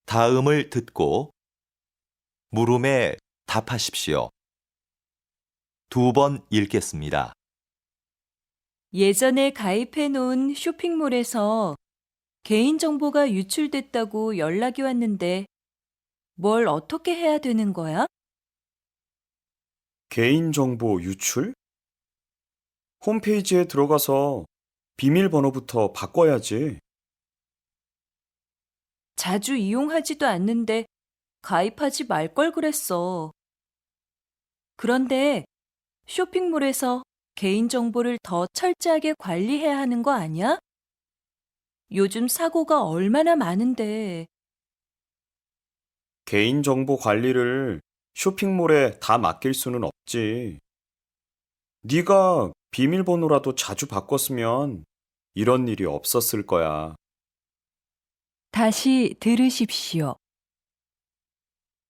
다음을 듣고 물음에 답하십시오. 2번 읽겠습니다. 예전에 가입해 놓은 쇼핑몰에서 개인정보가 유출됐다고 연락이 왔는데 뭘 어떻게 해야 되는 거야? 개인정보 유출? 홈페이지에 들어가서 비밀번호부터 바꿔야지. 자주 이용하지도 않는데 가입하지 말 걸 그랬어. 그런데 쇼핑몰에서 개인정보를 더 철저하게 관리해야 하는 거 아니야? 요즘 사고가 얼마나 많은데. 개인정보 관리를 쇼핑몰에 다 맡길 수는 없지. 네가 비밀번호라도 자주 바꿨으면 이런 일이 없었을 거야. 다시 들으십시오.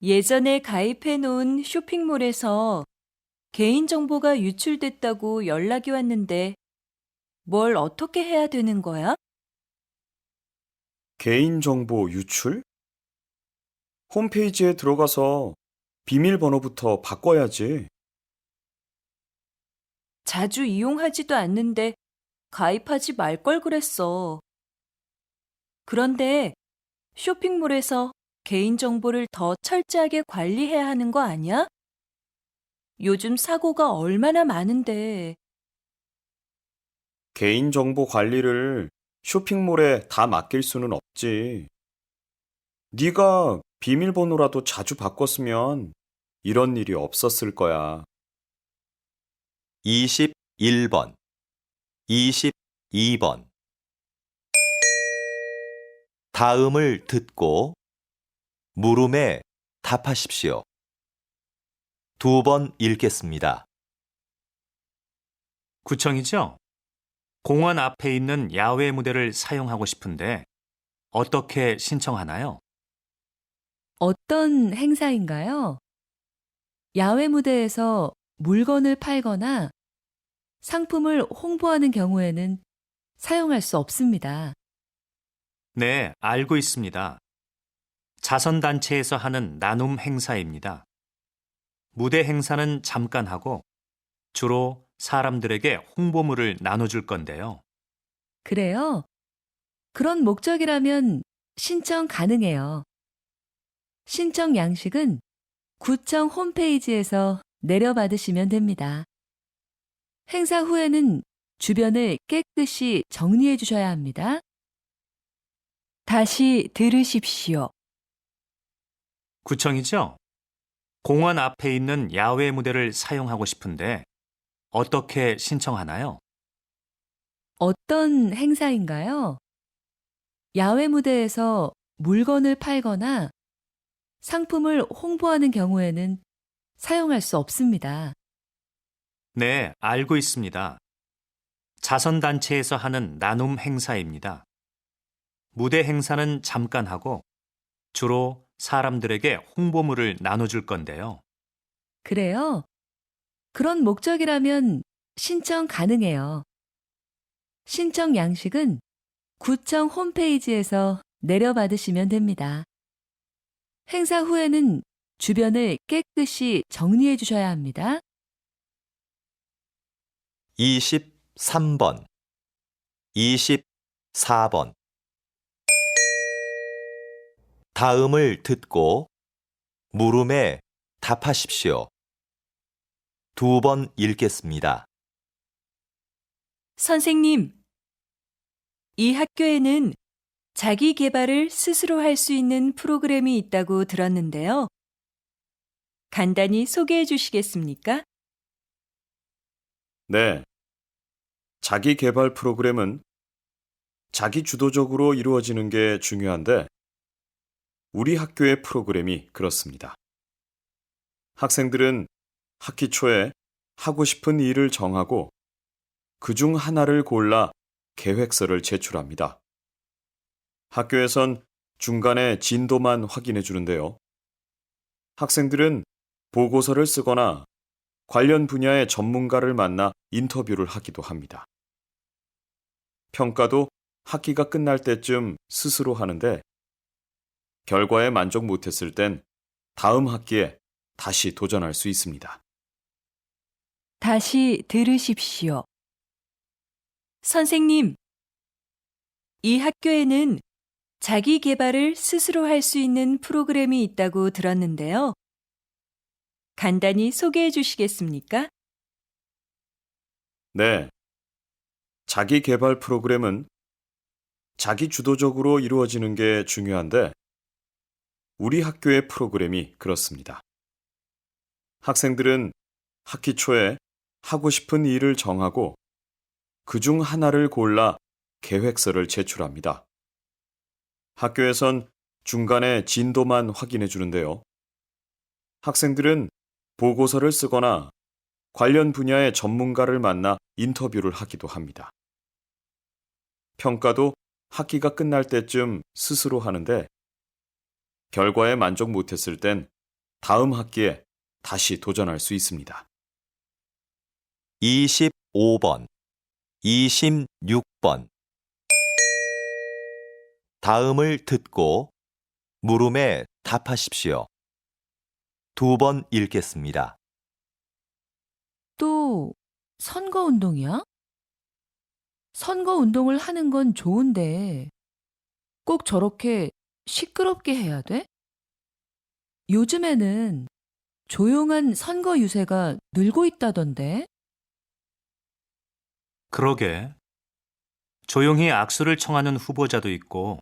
예전에 가입해 놓은 쇼핑몰에서 개인정보가 유출됐다고 연락이 왔는데 뭘 어떻게 해야 되는 거야? 개인정보 유출? 홈페이지에 들어가서 비밀번호부터 바꿔야지. 자주 이용하지도 않는데 가입하지 말 걸 그랬어. 그런데 쇼핑몰에서 개인정보를 더 철저하게 관리해야 하는 거 아니야? 요즘 사고가 얼마나 많은데. 개인정보 관리를 쇼핑몰에 다 맡길 수는 없지. 네가 비밀번호라도 자주 바꿨으면 이런 일이 없었을 거야. 21번, 22번. 다음을 듣고 물음에 답하십시오. 2번 읽겠습니다. 구청이죠? 공원 앞에 있는 야외 무대를 사용하고 싶은데 어떻게 신청하나요? 어떤 행사인가요? 야외 무대에서 물건을 팔거나 상품을 홍보하는 경우에는 사용할 수 없습니다. 네, 알고 있습니다. 자선단체에서 하는 나눔 행사입니다. 무대 행사는 잠깐 하고 주로 사람들에게 홍보물을 나눠줄 건데요. 그래요? 그런 목적이라면 신청 가능해요. 신청 양식은 구청 홈페이지에서 내려받으시면 됩니다. 행사 후에는 주변을 깨끗이 정리해 주셔야 합니다. 다시 들으십시오. 구청이죠? 공원 앞에 있는 야외 무대를 사용하고 싶은데 어떻게 신청하나요? 어떤 행사인가요? 야외 무대에서 물건을 팔거나 상품을 홍보하는 경우에는 사용할 수 없습니다. 네, 알고 있습니다. 자선단체에서 하는 나눔 행사입니다. 무대 행사는 잠깐 하고 주로 사람들에게 홍보물을 나눠줄 건데요. 그래요? 그런 목적이라면 신청 가능해요. 신청 양식은 구청 홈페이지에서 내려받으시면 됩니다. 행사 후에는 주변을 깨끗이 정리해 주셔야 합니다. 23번, 24번. 다음을 듣고 물음에 답하십시오. 2번 읽겠습니다. 선생님, 이 학교에는 자기 개발을 스스로 할 수 있는 프로그램이 있다고 들었는데요. 간단히 소개해 주시겠습니까? 네. 자기 개발 프로그램은 자기 주도적으로 이루어지는 게 중요한데 우리 학교의 프로그램이 그렇습니다. 학생들은 학기 초에 하고 싶은 일을 정하고 그중 하나를 골라 계획서를 제출합니다. 학교에선 중간에 진도만 확인해 주는데요. 학생들은 보고서를 쓰거나 관련 분야의 전문가를 만나 인터뷰를 하기도 합니다. 평가도 학기가 끝날 때쯤 스스로 하는데 결과에 만족 못했을 땐 다음 학기에 다시 도전할 수 있습니다. 다시 들으십시오. 선생님, 이 학교에는 자기 개발을 스스로 할 수 있는 프로그램이 있다고 들었는데요. 간단히 소개해 주시겠습니까? 네. 자기 개발 프로그램은 자기 주도적으로 이루어지는 게 중요한데 우리 학교의 프로그램이 그렇습니다. 학생들은 학기 초에 하고 싶은 일을 정하고 그중 하나를 골라 계획서를 제출합니다. 학교에선 중간에 진도만 확인해 주는데요. 학생들은 보고서를 쓰거나 관련 분야의 전문가를 만나 인터뷰를 하기도 합니다. 평가도 학기가 끝날 때쯤 스스로 하는데 결과에 만족 못했을 땐 다음 학기에 다시 도전할 수 있습니다. 25번, 26번. 다음을 듣고 물음에 답하십시오. 2번 읽겠습니다. 또 선거운동이야? 선거운동을 하는 건 좋은데 꼭 저렇게 시끄럽게 해야 돼? 요즘에는 조용한 선거 유세가 늘고 있다던데. 그러게. 조용히 악수를 청하는 후보자도 있고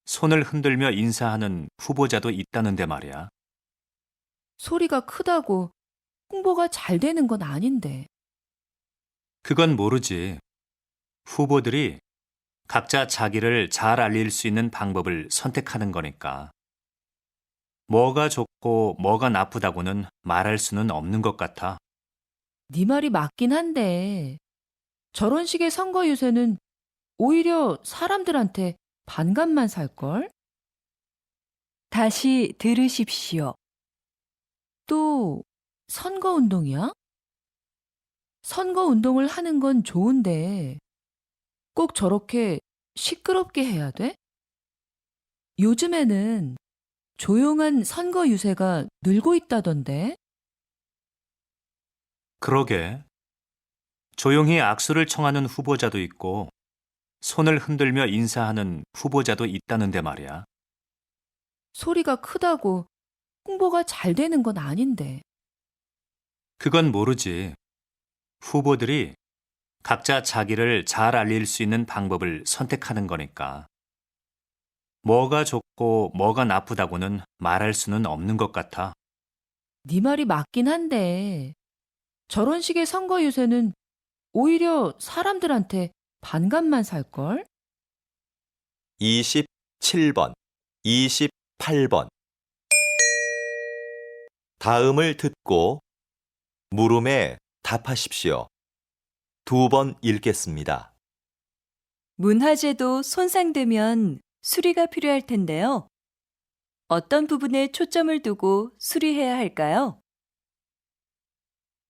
손을 흔들며 인사하는 후보자도 있다는데 말이야. 소리가 크다고 홍보가 잘 되는 건 아닌데. 그건 모르지. 후보들이 각자 자기를 잘 알릴 수 있는 방법을 선택하는 거니까. 뭐가 좋고 뭐가 나쁘다고는 말할 수는 없는 것 같아. 네 말이 맞긴 한데 저런 식의 선거 유세는 오히려 사람들한테 반감만 살걸? 다시 들으십시오. 또 선거운동이야? 선거운동을 하는 건 좋은데 꼭 저렇게 시끄럽게 해야 돼? 요즘에는 조용한 선거 유세가 늘고 있다던데. 그러게. 조용히 악수를 청하는 후보자도 있고 손을 흔들며 인사하는 후보자도 있다는데 말이야. 소리가 크다고 홍보가 잘 되는 건 아닌데. 그건 모르지. 후보들이 각자 자기를 잘 알릴 수 있는 방법을 선택하는 거니까. 뭐가 좋고 뭐가 나쁘다고는 말할 수는 없는 것 같아. 네 말이 맞긴 한데 저런 식의 선거 유세는 오히려 사람들한테 반감만 살걸? 27번, 28번. 다음을 듣고 물음에 답하십시오. 2번 읽겠습니다. 문화재도 손상되면 수리가 필요할 텐데요. 어떤 부분에 초점을 두고 수리해야 할까요?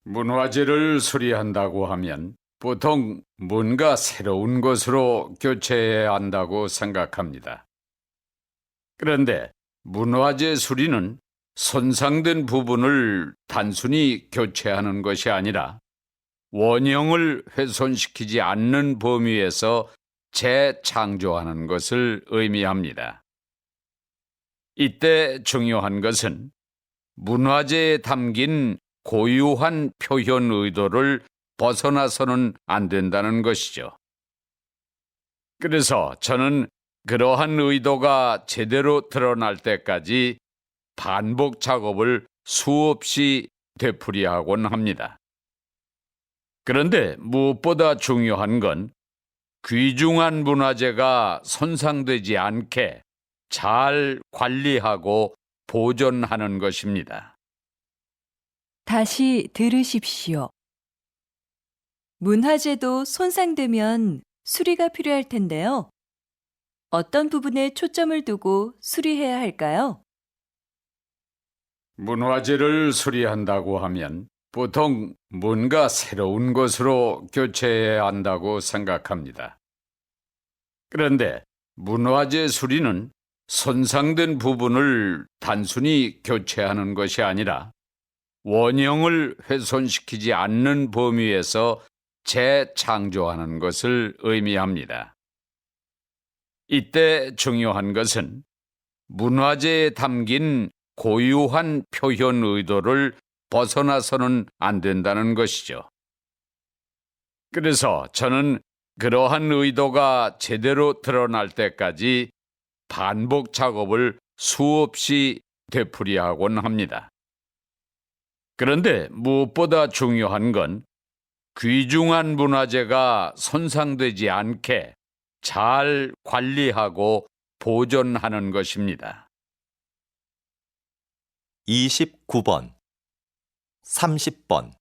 문화재를 수리한다고 하면 보통 뭔가 새로운 것으로 교체해야 한다고 생각합니다. 그런데 문화재 수리는 손상된 부분을 단순히 교체하는 것이 아니라 원형을 훼손시키지 않는 범위에서 재창조하는 것을 의미합니다. 이때 중요한 것은 문화재에 담긴 고유한 표현 의도를 벗어나서는 안 된다는 것이죠. 그래서 저는 그러한 의도가 제대로 드러날 때까지 반복 작업을 수없이 되풀이하곤 합니다. 그런데 무엇보다 중요한 건 귀중한 문화재가 손상되지 않게 잘 관리하고 보존하는 것입니다. 다시 들으십시오. 문화재도 손상되면 수리가 필요할 텐데요. 어떤 부분에 초점을 두고 수리해야 할까요? 문화재를 수리한다고 하면 보통 뭔가 새로운 것으로 교체해야 한다고 생각합니다. 그런데 문화재 수리는 손상된 부분을 단순히 교체하는 것이 아니라 원형을 훼손시키지 않는 범위에서 재창조하는 것을 의미합니다. 이때 중요한 것은 문화재에 담긴 고유한 표현 의도를 벗어나서는 안 된다는 것이죠. 그래서 저는 그러한 의도가 제대로 드러날 때까지 반복 작업을 수없이 되풀이하곤 합니다. 그런데 무엇보다 중요한 건 귀중한 문화재가 손상되지 않게 잘 관리하고 보존하는 것입니다. 29번, 30번.